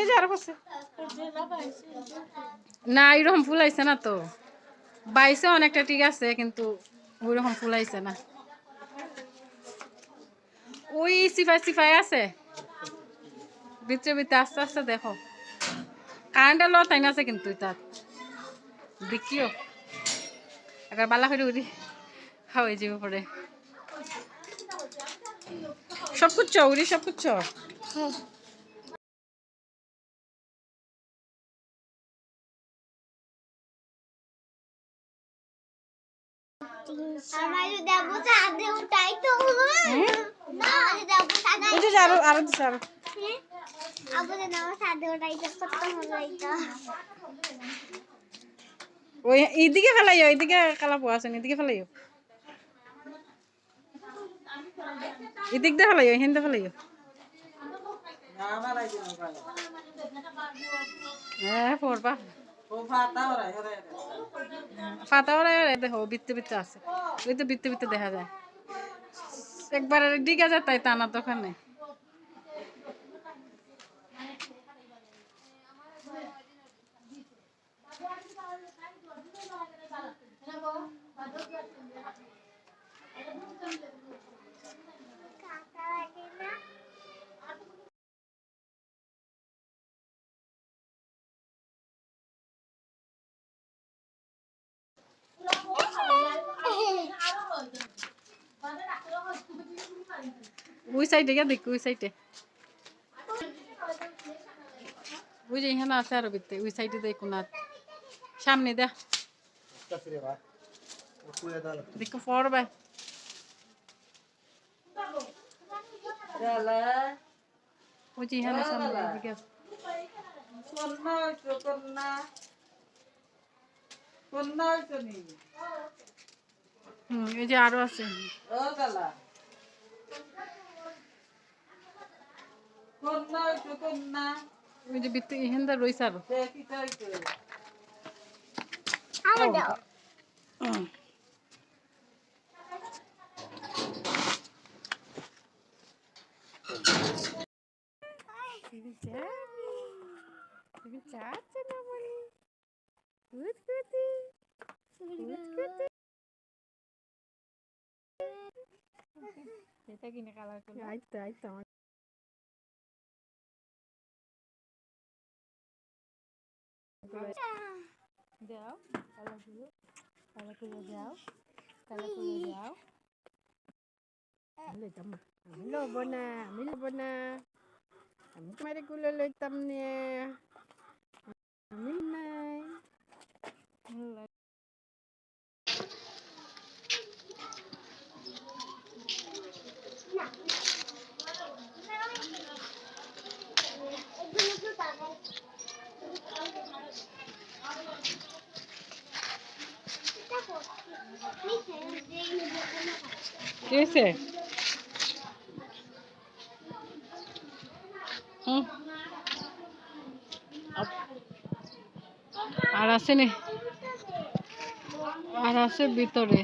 যে আরো করছে না এরকম ফুল আইছে না তো বাইছে অনেকটা ঠিক আছে কিন্তু ওইরকম ফুল আইছে না ওই সিফাই সিফাই আছে ভিতরে ভিতরে আস্তে আস্তে দেখো কারেন্টের ল তাই না আছে কিন্তু তার দেখিও একবার বালা করে উড়ি খাওয়াই যাবে পরে সব কুচ্ছ উড়ি সব কুচ্ছ ওই এইদিকে ফেলাইও এইদিকে কালা পোয়া আছে এদিকে ফেলাইও এদিক দিয়ে ফেলাইও হিন্দে ফেলাইও হ্যাঁ পড়বা ফাতা ওরা দেখো বিত্তে বিত্তে আছে ওই তো বিত্তে বিত্তে দেখা যায় একবার ডিগা যায় তাই টানা দোকান নেই ওই সাইডে গিয়ে দেখি ওই সাইডে ওই যে এখানে আছে আরো বিত্তে ওই সাইডে দেখো না সামনে দে দেখো পড়বা ওই যে এখানে সামনে দিকে এই যে আরো আছে ওই যে বিত্তে এখানটা রয়েছে আরো এটা কিনে কালার করে আইতো আইতো যাও কালার করে যাও কালার করে যাও লইতাম আমি লব না আমি তোমার গুলো লইতাম নে আমি নাই कैसे আর আছে নে আর আছে ভিতরে